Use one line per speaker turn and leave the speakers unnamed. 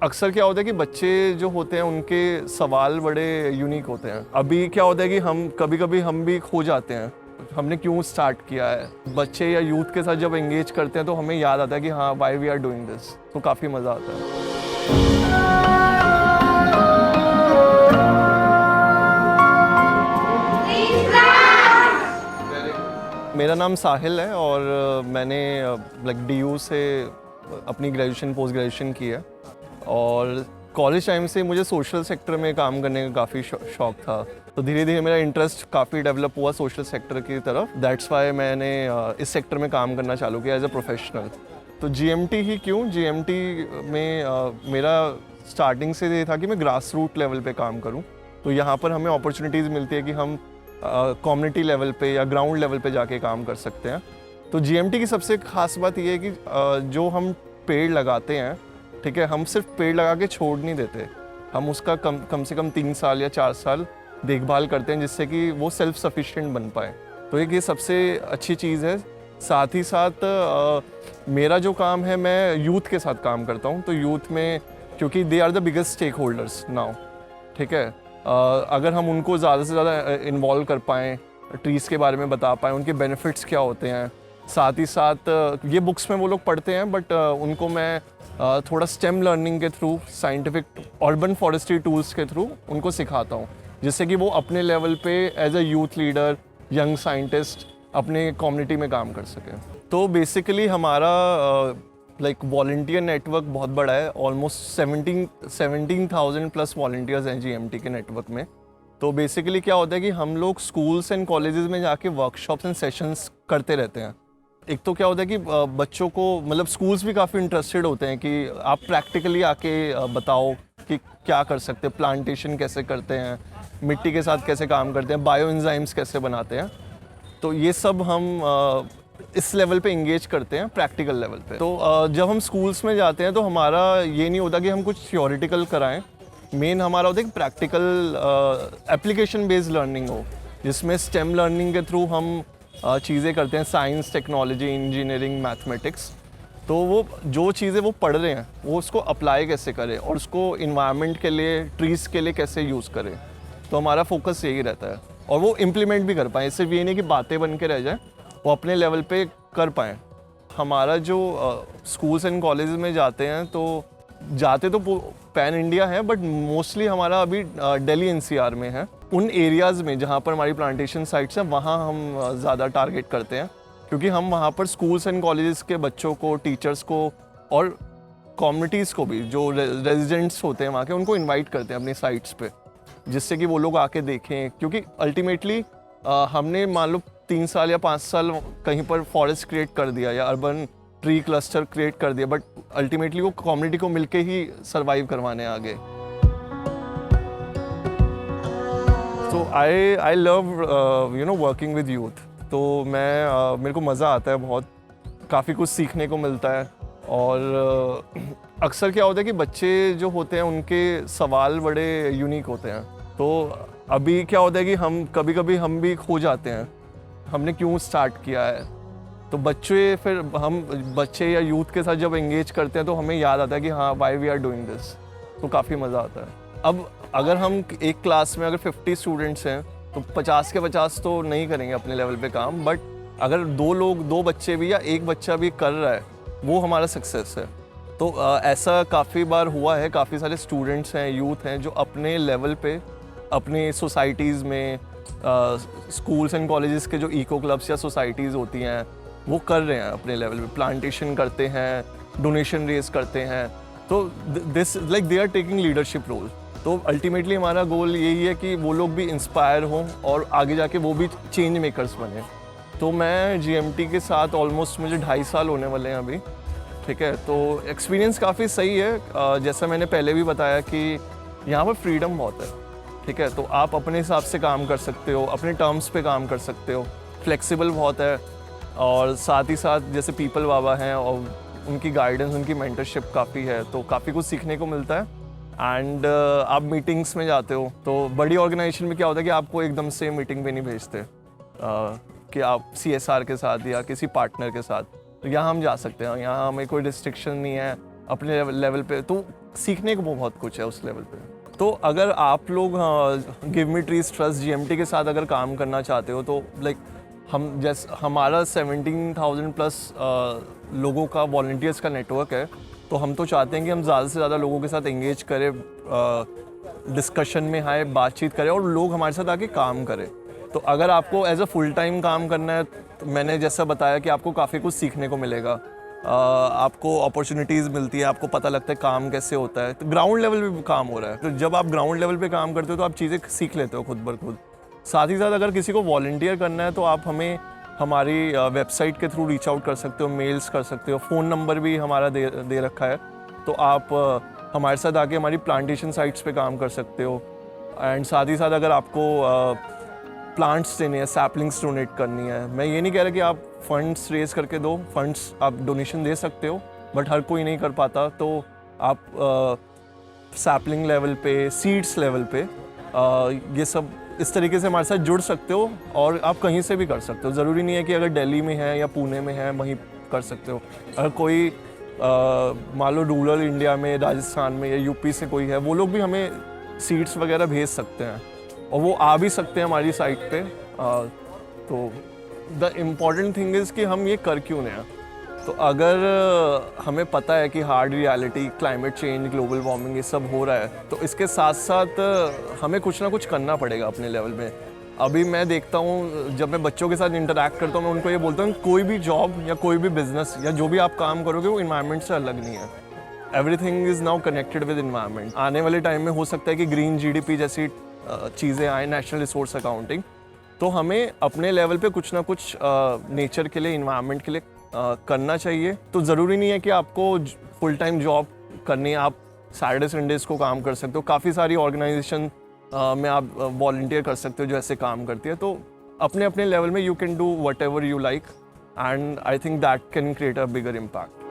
अक्सर क्या होता है कि बच्चे जो होते हैं उनके सवाल बड़े यूनिक होते हैं। अभी क्या होता है कि हम कभी कभी हम भी खो जाते हैं, हमने क्यों स्टार्ट किया है। बच्चे या यूथ के साथ जब एंगेज करते हैं तो हमें याद आता है कि हाँ, why we are doing this, तो काफ़ी मज़ा आता है। मेरा नाम साहिल है और मैंने लाइक DU से अपनी ग्रेजुएशन पोस्ट ग्रेजुएशन की है और कॉलेज टाइम से मुझे सोशल सेक्टर में काम करने का काफ़ी शौक था। तो धीरे धीरे मेरा इंटरेस्ट काफ़ी डेवलप हुआ सोशल सेक्टर की तरफ। दैट्स वाई मैंने इस सेक्टर में काम करना चालू किया एज अ प्रोफेशनल। तो GMT ही क्यों, GMT में मेरा स्टार्टिंग से ये था कि मैं ग्रास रूट लेवल पे काम करूं। तो यहाँ पर हमें अपॉर्चुनिटीज़ मिलती है कि हम कम्युनिटी लेवल पे या ग्राउंड लेवल पे जाके काम कर सकते हैं। तो GMT की सबसे खास बात ये है कि जो हम पेड़ लगाते हैं, ठीक है, हम सिर्फ पेड़ लगा के छोड़ नहीं देते, हम उसका कम से कम 3 साल या 4 साल देखभाल करते हैं जिससे कि वो सेल्फ सफिशिएंट बन पाए। तो ये सबसे अच्छी चीज़ है। साथ ही साथ मेरा जो काम है, मैं यूथ के साथ काम करता हूँ। तो यूथ में क्योंकि they are the biggest stakeholders now, ठीक है, अगर हम उनको ज़्यादा से ज़्यादा इन्वॉल्व कर पाएँ, ट्रीज़ के बारे में बता पाएँ, उनके बेनिफिट्स क्या होते हैं। साथ ही साथ ये बुक्स में वो लोग पढ़ते हैं, बट उनको मैं थोड़ा स्टेम लर्निंग के through, scientific urban forestry tools के थ्रू उनको सिखाता हूँ, जिससे कि वो अपने लेवल पे as a youth leader, young scientist अपने कम्युनिटी में काम कर सकें। तो बेसिकली हमारा लाइक वॉलंटियर नेटवर्क बहुत बड़ा है। ऑलमोस्ट 17,000 प्लस वॉलंटियर्स हैं GMT के नेटवर्क में। तो बेसिकली क्या होता है कि हम लोग स्कूल्स एंड कॉलेजेस में जाके वर्कशॉप्स एंड सेशंस करते रहते हैं। एक तो क्या होता है कि बच्चों को, मतलब स्कूल्स भी काफ़ी इंटरेस्टेड होते हैं कि आप प्रैक्टिकली आके बताओ कि क्या कर सकते हैं, प्लांटेशन कैसे करते हैं, मिट्टी के साथ कैसे काम करते हैं, बायो एंजाइम्स कैसे बनाते हैं। तो ये सब हम इस लेवल पे एंगेज करते हैं, प्रैक्टिकल लेवल पे। तो जब हम स्कूल्स में जाते हैं तो हमारा ये नहीं होता कि हम कुछ थ्योरेटिकल कराएं। मेन हमारा होता है कि प्रैक्टिकल एप्लीकेशन बेस्ड लर्निंग हो, जिसमें स्टेम लर्निंग के थ्रू हम चीज़ें करते हैं, साइंस, टेक्नोलॉजी, इंजीनियरिंग, मैथमेटिक्स। तो वो जो चीज़ें वो पढ़ रहे हैं वो उसको अप्लाई कैसे करें और उसको इन्वायरमेंट के लिए, ट्रीज़ के लिए कैसे यूज़ करें। तो हमारा फोकस यही रहता है और वो इम्प्लीमेंट भी कर पाएँ। सिर्फ ये नहीं कि बातें बन के रह जाएँ, वो अपने लेवल पे कर पाएँ। हमारा जो स्कूल्स एंड कॉलेजेस में जाते हैं, तो जाते तो पैन इंडिया है, बट मोस्टली हमारा अभी दिल्ली NCR में है। उन एरियाज़ में जहाँ पर हमारी प्लांटेशन साइट्स हैं, वहाँ हम ज़्यादा टारगेट करते हैं, क्योंकि हम वहाँ पर स्कूल्स एंड कॉलेजेस के बच्चों को, टीचर्स को और कम्युनिटीज़ को भी, जो रेजिडेंट्स होते हैं वहाँ के, उनको इन्वाइट करते हैं अपनी साइट्स पे, जिससे कि वो लोग आके देखें। क्योंकि अल्टीमेटली हमने मान लो 3 साल या 5 साल कहीं पर फॉरेस्ट क्रिएट कर दिया या अर्बन ट्री क्लस्टर क्रिएट कर दिया, बट अल्टीमेटली वो कम्युनिटी को मिलके ही सर्वाइव करवाने आगे। तो I love working with youth. तो मेरे को मज़ा आता है बहुत, काफ़ी कुछ सीखने को मिलता है। और अक्सर क्या होता है कि बच्चे जो होते हैं उनके सवाल बड़े यूनिक होते हैं। तो अभी क्या होता है कि हम कभी कभी हम भी खो जाते हैं, हमने क्यों स्टार्ट किया है। तो बच्चे या यूथ के साथ जब एंगेज करते हैं तो हमें याद आता है कि हाँ, why we are doing this, तो काफ़ी मज़ा आता है। अब अगर हम एक क्लास में अगर 50 स्टूडेंट्स हैं तो 50 के 50 तो नहीं करेंगे अपने लेवल पे काम, बट अगर 2 बच्चे भी या एक बच्चा भी कर रहा है, वो हमारा सक्सेस है। तो ऐसा काफ़ी बार हुआ है। काफ़ी सारे स्टूडेंट्स हैं, यूथ हैं, जो अपने लेवल पे, अपने सोसाइटीज़ में, स्कूल्स एंड कॉलेजेस के जो इको क्लब्स या सोसाइटीज़ होती हैं, वो कर रहे हैं अपने लेवल पे, प्लांटेशन करते हैं, डोनेशन रेज करते हैं। तो this like they are taking leadership role. तो अल्टीमेटली हमारा गोल यही है कि वो लोग भी इंस्पायर हों और आगे जाके वो भी चेंज मेकर्स बने। तो मैं GMT के साथ ऑलमोस्ट मुझे 2.5 साल होने वाले हैं अभी, ठीक है। तो एक्सपीरियंस काफ़ी सही है। जैसा मैंने पहले भी बताया कि यहाँ पर फ्रीडम बहुत है, ठीक है। तो आप अपने हिसाब से काम कर सकते हो, अपने टर्म्स पे काम कर सकते हो, फ्लेक्सिबल बहुत है। और साथ ही साथ जैसे पीपल बाबा हैं और उनकी गाइडेंस, उनकी मेंटरशिप काफ़ी है, तो काफ़ी कुछ सीखने को मिलता है। एंड आप मीटिंग्स में जाते हो तो बड़ी ऑर्गेनाइजेशन में क्या होता है कि आपको एकदम से मीटिंग पे नहीं भेजते कि आप CSR के साथ या किसी पार्टनर के साथ। तो यहाँ हम जा सकते हैं, यहाँ हमें कोई रिस्ट्रिक्शन नहीं है अपने लेवल पे। तो सीखने को बहुत कुछ है उस लेवल पे। तो अगर आप लोग give me trees trust GMT के साथ अगर काम करना चाहते हो तो लाइक हम जैसे हमारा 17,000 प्लस लोगों का वॉलंटियर्स का नेटवर्क है, तो हम तो चाहते हैं कि हम ज़्यादा से ज़्यादा लोगों के साथ एंगेज करें, डिस्कशन में आए, बातचीत करें और लोग हमारे साथ आके काम करें। तो अगर आपको एज अ फुल टाइम काम करना है तो मैंने जैसा बताया कि आपको काफ़ी कुछ सीखने को मिलेगा, आपको अपॉर्चुनिटीज़ मिलती है, आपको पता लगता है काम कैसे होता है। तो ग्राउंड लेवल पे काम हो रहा है, तो जब आप ग्राउंड लेवल पे काम करते हो तो आप चीज़ें सीख लेते हो खुद ब खुद। साथ ही साथ अगर किसी को वॉलंटियर करना है तो आप हमें हमारी वेबसाइट के थ्रू रीच आउट कर सकते हो, मेल्स कर सकते हो, फ़ोन नंबर भी हमारा दे रखा है, तो आप हमारे साथ आके हमारी प्लांटेशन साइट्स पे काम कर सकते हो। एंड साथ ही साथ अगर आपको प्लांट्स देने हैं, सैपलिंग्स डोनेट करनी है, मैं ये नहीं कह रहा कि आप फंड्स रेज करके दो, फंड्स आप डोनेशन दे सकते हो, बट हर कोई नहीं कर पाता, तो आप सैपलिंग लेवल पे, सीड्स लेवल पे ये सब इस तरीके से हमारे साथ जुड़ सकते हो और आप कहीं से भी कर सकते हो। ज़रूरी नहीं है कि अगर दिल्ली में है या पुणे में है वहीं कर सकते हो। अगर कोई मान लो रूरल इंडिया में, राजस्थान में या यूपी से कोई है, वो लोग भी हमें सीड्स वगैरह भेज सकते हैं और वो आ भी सकते हैं हमारी साइट पे। तो द इम्पॉर्टेंट थिंग इज़ कि हम ये कर क्यों नहीं हैं। तो अगर हमें पता है कि hard reality, climate change, global warming ये सब हो रहा है, तो इसके साथ साथ हमें कुछ ना कुछ करना पड़ेगा अपने लेवल में। अभी मैं देखता हूँ जब मैं बच्चों के साथ इंटरेक्ट करता हूँ, मैं उनको ये बोलता हूँ कोई भी जॉब या कोई भी बिजनेस या जो भी आप काम करोगे वो इन्वायरमेंट से अलग नहीं है। Everything is now connected with environment. आने वाले टाइम में हो सकता है कि ग्रीन जीडीपी जैसी चीज़ें आए, नेशनल रिसोर्स अकाउंटिंग, तो हमें अपने लेवल पे कुछ ना कुछ नेचर के लिए, इन्वायरमेंट के लिए करना चाहिए। तो ज़रूरी नहीं है कि आपको फुल टाइम जॉब करनी है, आप सैटरडे संडेज़ को काम कर सकते हो। काफ़ी सारी ऑर्गेनाइजेशन में आप वॉलंटियर कर सकते हो जो ऐसे काम करती है। तो अपने अपने लेवल में you can do what ever you like, and I think that can create a bigger impact.